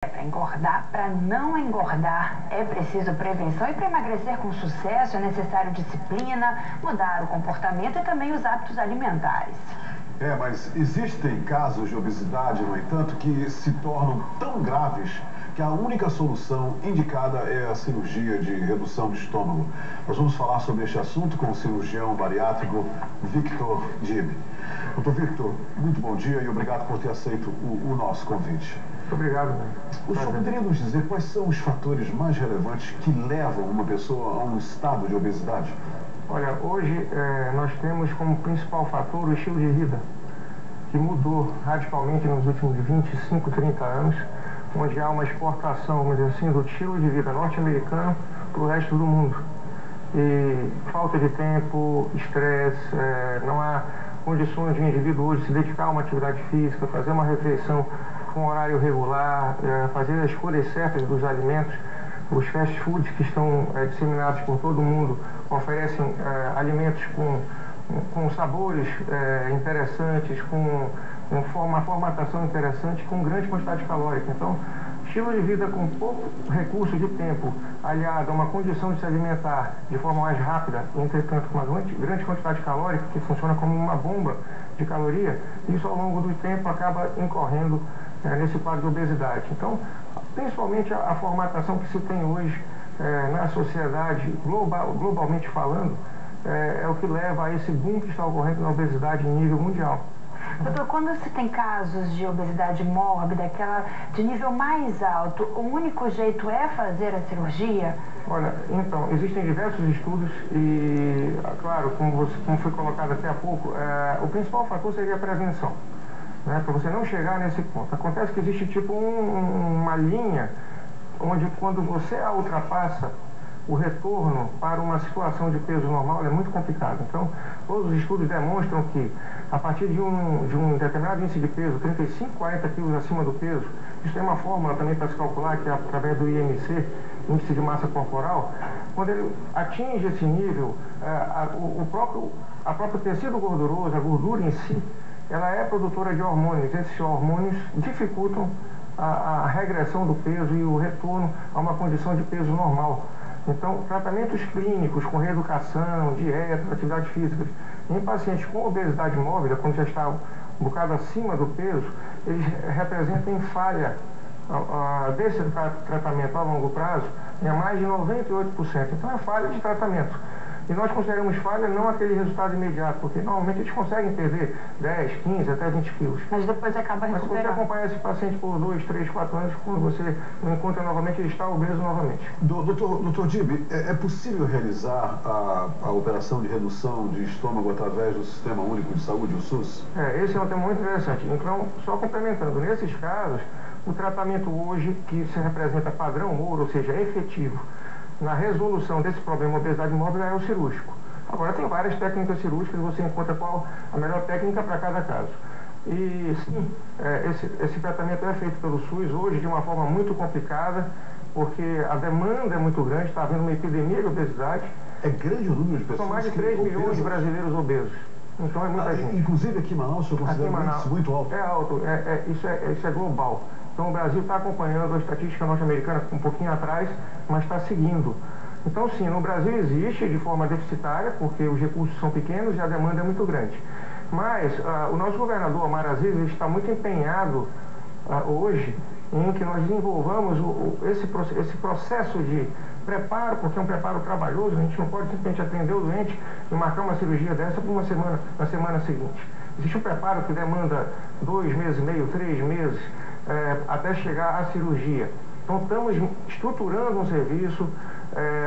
Para engordar, para não engordar, é preciso prevenção, e para emagrecer com sucesso é necessário disciplina, mudar o comportamento e também os hábitos alimentares. Mas existem casos de obesidade, no entanto, que se tornam tão graves que a única solução indicada é a cirurgia de redução de estômago. Nós vamos falar sobre este assunto com o cirurgião bariátrico Victor Dib. Doutor Victor, muito bom dia e obrigado por ter aceito o nosso convite. Muito obrigado. O senhor poderia nos dizer quais são os fatores mais relevantes que levam uma pessoa a um estado de obesidade? Olha, hoje nós temos como principal fator o estilo de vida, que mudou radicalmente nos últimos 25, 30 anos, onde há uma exportação, vamos dizer assim, do estilo de vida norte-americano para o resto do mundo. E falta de tempo, estresse, não há condições de um indivíduo hoje se dedicar a uma atividade física, fazer uma refeição com horário regular, fazer as escolhas certas dos alimentos. Os fast foods que estão disseminados por todo o mundo oferecem alimentos com sabores interessantes, com uma formatação interessante, com grande quantidade calórica. Então, estilo de vida com pouco recurso de tempo, aliado a uma condição de se alimentar de forma mais rápida, entretanto com uma grande quantidade calórica, que funciona como uma bomba de caloria, isso ao longo do tempo acaba incorrendo nesse quadro de obesidade. Então, principalmente a formatação que se tem hoje na sociedade, globalmente falando, é o que leva a esse boom que está ocorrendo na obesidade em nível mundial. Doutor, quando se tem casos de obesidade mórbida, aquela de nível mais alto, o único jeito é fazer a cirurgia? Olha, então, existem diversos estudos e, claro, como foi colocado até há pouco, o principal fator seria a prevenção, né, para você não chegar nesse ponto. Acontece que existe tipo uma linha onde quando você a ultrapassa, o retorno para uma situação de peso normal é muito complicado. Então, todos os estudos demonstram que a partir de um determinado índice de peso, 35, 40 quilos acima do peso, isso tem uma fórmula também para se calcular, que é através do IMC, índice de massa corporal. Quando ele atinge esse nível, a próprio tecido gorduroso, a gordura em si, ela é produtora de hormônios. Esses hormônios dificultam a regressão do peso e o retorno a uma condição de peso normal. Então, tratamentos clínicos com reeducação, dieta, atividade física, em pacientes com obesidade mórbida, quando já está um bocado acima do peso, eles representam falha desse tratamento a longo prazo em mais de 98%. Então, é falha de tratamento. E nós consideramos falha não aquele resultado imediato, porque normalmente eles conseguem perder 10, 15, até 20 quilos. Mas depois acaba recuperando. Mas se você acompanhar esse paciente por 2, 3, 4 anos, quando você o encontra novamente, ele está obeso novamente. Doutor Dib, é possível realizar a operação de redução de estômago através do Sistema Único de Saúde, o SUS? Esse é um tema muito interessante. Então, só complementando, nesses casos, o tratamento hoje, que se representa padrão ouro, ou seja, efetivo, na resolução desse problema obesidade mórbida é o cirúrgico. Agora, tem várias técnicas cirúrgicas, você encontra qual a melhor técnica para cada caso. E sim, esse tratamento é feito pelo SUS hoje de uma forma muito complicada, porque a demanda é muito grande, está havendo uma epidemia de obesidade. É grande o número de pessoas. São mais de 3 milhões de brasileiros obesos. Então é muita gente. Inclusive aqui em Manaus, o senhor considera um índice muito alto? É alto, isso é global. Então o Brasil está acompanhando a estatística norte-americana um pouquinho atrás, mas está seguindo. Então sim, no Brasil existe de forma deficitária, porque os recursos são pequenos e a demanda é muito grande. Mas o nosso governador, Omar Aziz, está muito empenhado hoje em que nós desenvolvamos esse processo de preparo, porque é um preparo trabalhoso, a gente não pode simplesmente atender o doente e marcar uma cirurgia dessa por uma semana, na semana seguinte. Existe um preparo que demanda 2 meses e meio, 3 meses, até chegar à cirurgia. Então estamos estruturando um serviço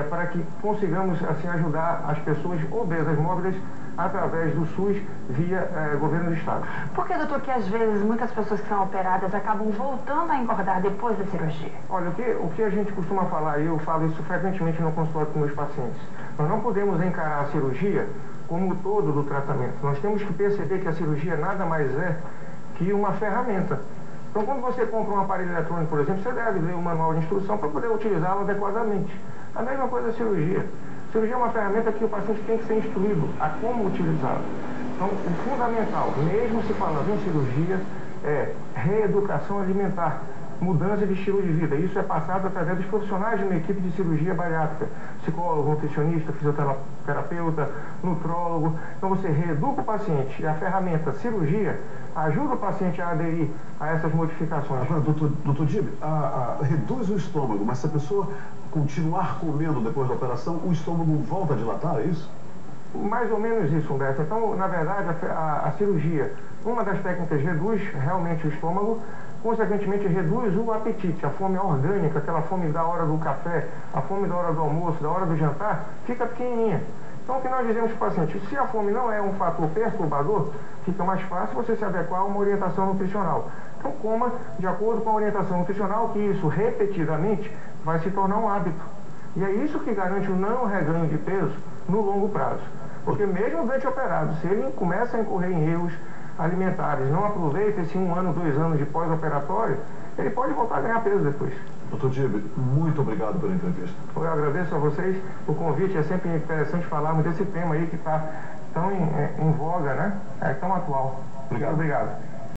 para que consigamos assim ajudar as pessoas obesas mórbis através do SUS via governo do estado. Por que, doutor, que às vezes muitas pessoas que são operadas acabam voltando a engordar depois da cirurgia? Olha, o que a gente costuma falar, e eu falo isso frequentemente no consultório com meus pacientes, nós não podemos encarar a cirurgia como o todo do tratamento. Nós temos que perceber que a cirurgia nada mais é que uma ferramenta. Então, quando você compra um aparelho eletrônico, por exemplo, você deve ler o manual de instrução para poder utilizá-lo adequadamente. A mesma coisa a cirurgia. A cirurgia é uma ferramenta que o paciente tem que ser instruído a como utilizá-la. Então, o fundamental, mesmo se falando em cirurgia, é reeducação alimentar. mudança de estilo de vida. Isso é passado através dos profissionais de uma equipe de cirurgia bariátrica, psicólogo, nutricionista, fisioterapeuta, nutrólogo. Então você reeduca o paciente e a ferramenta cirurgia ajuda o paciente a aderir a essas modificações. Agora, doutor Dib, reduz o estômago, mas se a pessoa continuar comendo depois da operação, o estômago volta a dilatar, é isso? Mais ou menos isso, Humberto. Então, na verdade, a cirurgia, uma das técnicas reduz realmente o estômago, consequentemente reduz o apetite, a fome orgânica, aquela fome da hora do café, a fome da hora do almoço, da hora do jantar, fica pequenininha. Então, o que nós dizemos para o paciente, se a fome não é um fator perturbador, fica mais fácil você se adequar a uma orientação nutricional. Então, coma de acordo com a orientação nutricional, que isso, repetidamente, vai se tornar um hábito. E é isso que garante o não reganho de peso no longo prazo. Porque mesmo durante operado, se ele começa a incorrer em erros alimentares, não aproveita esse 1 ano, 2 anos de pós-operatório, ele pode voltar a ganhar peso depois. Doutor Dib, muito obrigado pela entrevista. Eu agradeço a vocês o convite, é sempre interessante falarmos desse tema aí que está tão em voga, né? É tão atual. Obrigado. Muito obrigado.